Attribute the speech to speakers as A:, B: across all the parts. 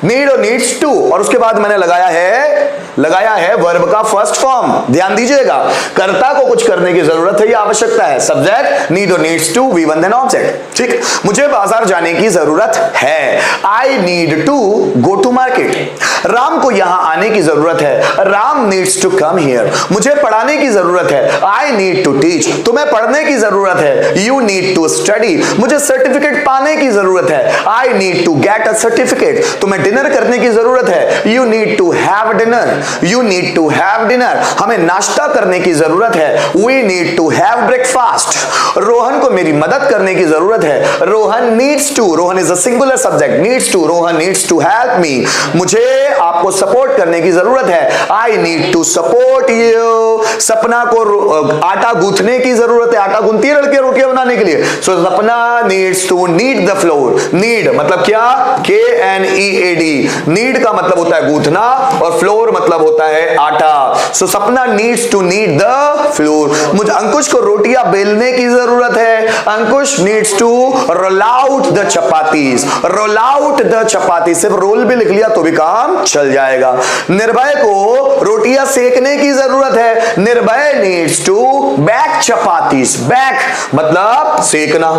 A: Need और needs to, और उसके बाद मैंने लगाया है वर्ब का फर्स्ट फॉर्म। ध्यान दीजिएगा, कर्ता को कुछ करने की जरूरत है या आवश्यकता है, सब्जेक्ट नीड और needs to, V1 then object. ठीक, मुझे बाजार जाने की जरूरत है, I need to go to market. Ram को यहां आने की जरूरत है, Ram needs to come here. मुझे पढ़ाने की जरूरत है, आई नीड टू टीच। तुम्हें पढ़ने की जरूरत है, यू नीड टू स्टडी। मुझे सर्टिफिकेट पाने की जरूरत है, I need to get a certificate. तुम्हें डिनर करने की जरूरत है, you need to have dinner, you need to have dinner. हमें नाश्ता करने की जरूरत है, we need to have breakfast. Rohan को मेरी मदद करने की जरूरत है, Rohan needs to, Rohan is a singular subject, needs to, Rohan needs to help मी। मुझे आपको सपोर्ट करने की जरूरत है, I need to support you. Sapna को आटा गूंथने की जरूरत है, आटा गूंथती है लड़कियां रोटियां बनाने के लिए, so Sapna needs to need the flour. Knead मतलब क्या, KNEAD, नीड का मतलब होता है गूंथना और फ्लोर मतलब होता है आटा। So Sapna needs to need the flour. मुझे अंकुश को रोटियां बेलने की जरूरत है, Ankush needs to roll out the chapatis, roll out the chapati. सिर्फ रोल भी लिख लिया तो भी काम चल जाएगा। निर्भय को रोटियां सेकने की जरूरत है, Nirbhay needs to bake chapatis, bake मतलब सेकना।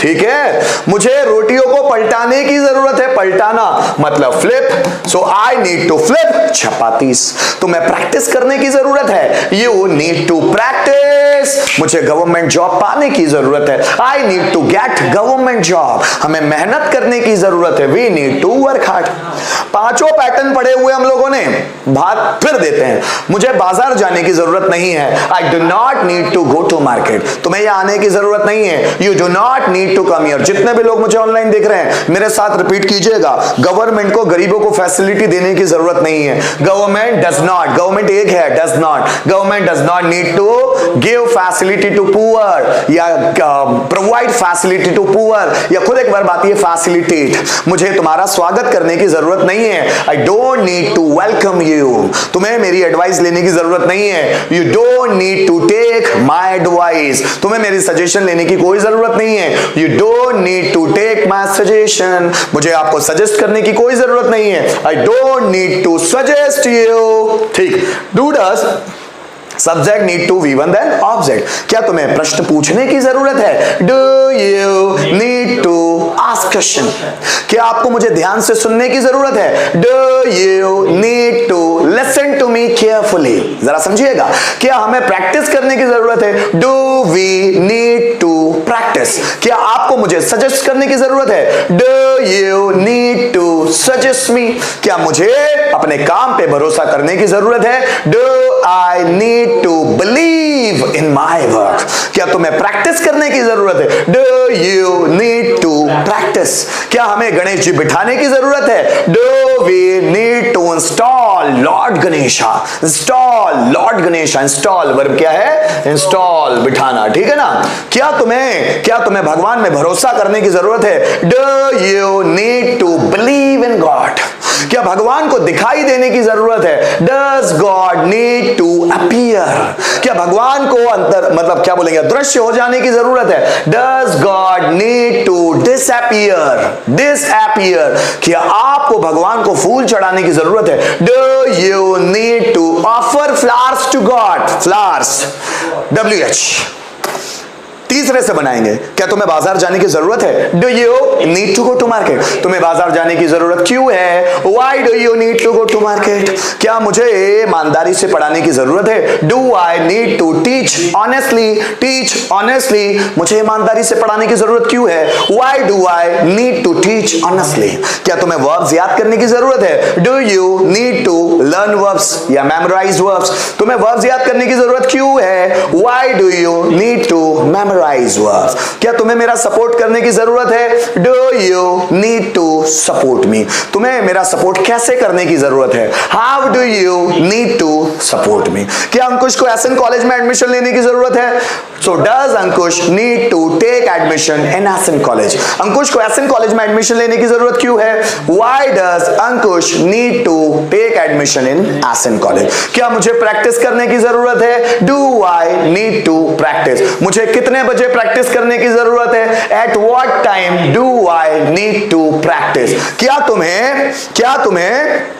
A: ठीक है, मुझे रोटियों को पलटाने की जरूरत है, पलटाना मतलब flip, so I need to flip chapatis. तुम्हें प्रैक्टिस करने की जरूरत है, यू नीड टू प्रैक्टिस। मुझे गवर्नमेंट जॉब पाने की जरूरत है, I need to get government job. हमें मेहनत करने की जरूरत है, we need to work hard. पांचों पैटर्न पढ़े हुए हम लोगों ने, बात फिर देते हैं। मुझे बाजार जाने की जरूरत नहीं है, I do not need to go to market. तुम्हें यहां आने की जरूरत नहीं है, you do not need to come here. जितने भी लोग मुझे ऑनलाइन देख रहे हैं, मेरे साथ रिपीट कीजिएगा, गवर्नमेंट को गरीबों को फैसिलिटी देने की जरूरत नहीं है। गवर्नमेंट डज नॉट, गवर्नमेंट एक है, does not, government does not need to give facility to poor या प्रोवाइड फैसिलिटी टू पुअर, या खुद एक बार बात, ये फैसिलिटेट। मुझे तुम्हारा स्वागत करने की जरूरत नहीं है, I don't need to welcome you. तुम्हें मेरी एडवाइस लेने की जरूरत नहीं है, you don't need to take my advice. तुम्हें मेरी सजेशन लेने की कोई जरूरत नहीं है, you don't need to take my suggestion. मुझे आपको सजेस्ट करने की कोई जरूरत नहीं है, I don't need to suggest you. ठीक, do does subject need to V1 then object. क्या तुम्हें प्रश्न पूछने की जरूरत है, do you need to ask question. क्या आपको मुझे ध्यान से सुनने की जरूरत है, do you need to listen to me carefully. जरा समझिएगा, क्या हमें प्रैक्टिस करने की जरूरत है, do we need to practice. क्या आपको मुझे सजेस्ट करने की जरूरत है, do you need to suggest me. क्या मुझे अपने काम पे भरोसा करने की जरूरत है, do I need to believe in my work. क्या तुम्हें प्रैक्टिस करने की जरूरत है, do you need to practice. क्या हमें गणेश जी बिठाने की जरूरत है, do we need to install lord Ganesha. Install lord Ganesha, install verb क्या है, इंस्टॉल बिठाना। ठीक है ना। क्या तुम्हें भगवान में भरोसा करने की जरूरत है, do you need to believe in God. क्या भगवान को दिखाई देने की जरूरत है, does God need to appear. क्या भगवान को अंतर मतलब क्या बोलेंगे, दृश्य हो जाने की जरूरत है, does God need to disappear. Disappear. क्या आपको भगवान को फूल चढ़ाने की जरूरत है, do you need to offer flowers to God. Flowers WH। तीसरे से बनाएंगे, क्या तुम्हें बाजार जाने की जरूरत है, do you need to go to market. तुम्हें बाजार जाने की जरूरत क्यों है, why do you need to go to market. क्या मुझे ईमानदारी से पढ़ाने की जरूरत है, do I need to teach honestly. Teach honestly. मुझे ईमानदारी से पढ़ाने की जरूरत क्यों है, why do I need to teach honestly. क्या तुम्हें वर्ब्स याद करने की जरूरत है, do you need to learn verbs या मेमोराइज वर्ब्स। तुम्हें वर्ब्स याद करने की जरूरत क्यों है, why do you need to memorise verbs. क्या तुम्हें मेरा सपोर्ट करने की जरूरत है, do you need to support me. तुम्हें मेरा सपोर्ट कैसे करने की जरूरत है, how do you need to support me. क्या अंकुश को एसएन कॉलेज में एडमिशन लेने की जरूरत है, so does Ankush need to take admission in SN college? Ankush को एसएन कॉलेज में एडमिशन लेने की जरूरत क्यों है? Why does Ankush need to take admission in SN college? क्या मुझे प्रैक्टिस करने की जरूरत है? Do I need to practice? मुझे कितने बजे प्रैक्टिस करने की जरूरत है? At what time do I need to practice? क्या तुम्हें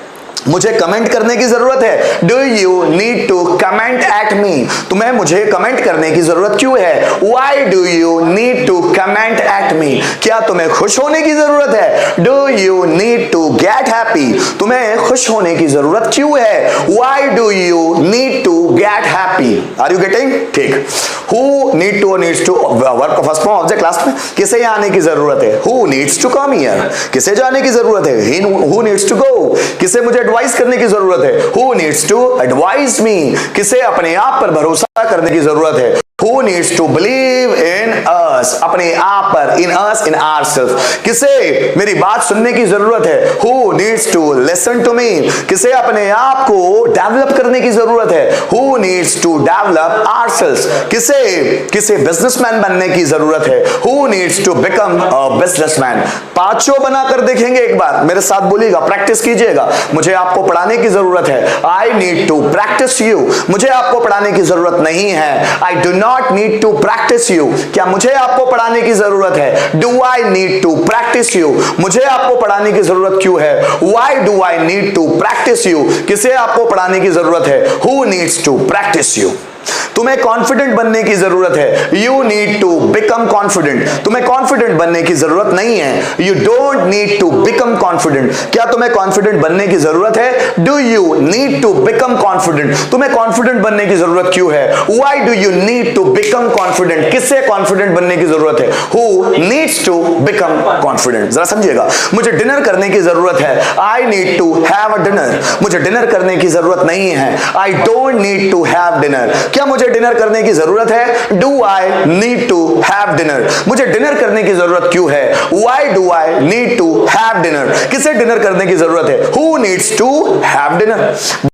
A: मुझे कमेंट करने की जरूरत है? Do you need to comment at me? तुम्हें मुझे कमेंट करने की जरूरत क्यों है? Why do you need to comment at me? क्या तुम्हें खुश होने की जरूरत है? Do you need to get happy? तुम्हें खुश होने की जरूरत क्यों है? Why do you need to get happy? Are you getting? ठीक। Who need to needs to verb का फर्स्ट फॉर्म ऑब्जेक्ट क्लास में किसे यहाँ आने की जरूरत है? Who needs to come here? किसे जाने की जरूरत है? Who needs to go? किसे मुझे एडवाइस करने की जरूरत है? हु नीड्स टू एडवाइस मी? किसे अपने आप पर भरोसा करने की जरूरत है? Who needs to believe in us? अपने आप पर, in us, in ourselves. किसे मेरी बात सुनने की जरूरत है? Who needs to listen to me? किसे अपने आप को डेवलप करने की जरूरत है? Who needs to develop ourselves? किसे बिजनेसमैन बनने की जरूरत है? Who needs to become a businessman? पांचों बनाकर देखेंगे एक बार, मेरे साथ बोलिएगा, प्रैक्टिस कीजिएगा। मुझे आपको पढ़ाने की जरूरत है। I need to practice you. मुझे आपको पढ़ाने की जरूरत नहीं है। I do not need to practice you. क्या मुझे आपको पढ़ाने की जरूरत है? Do I need to practice you? मुझे आपको पढ़ाने की जरूरत क्यों है? Why do I need to practice you? किसे आपको पढ़ाने की जरूरत है? Who needs to practice you? तुम्हें कॉन्फिडेंट बनने की जरूरत है। You need to become confident. तुम्हें कॉन्फिडेंट बनने की जरूरत नहीं है। You don't need to become confident. क्या तुम्हें कॉन्फिडेंट बनने की जरूरत है? Do you need to become confident? तुम्हें कॉन्फिडेंट बनने की जरूरत क्यों है? Why do you need to become confident? किससे कॉन्फिडेंट बनने की जरूरत है? Who needs to become confident? जरा समझिएगा। मुझे डिनर करने की जरूरत है। I need to have a dinner. मुझे डिनर करने की जरूरत नहीं है। I don't need to have dinner. क्या मुझे डिनर करने की जरूरत है? Do I need to have dinner? मुझे डिनर करने की जरूरत क्यों है? Why do I need to have dinner? किसे डिनर करने की जरूरत है? Who needs to have dinner?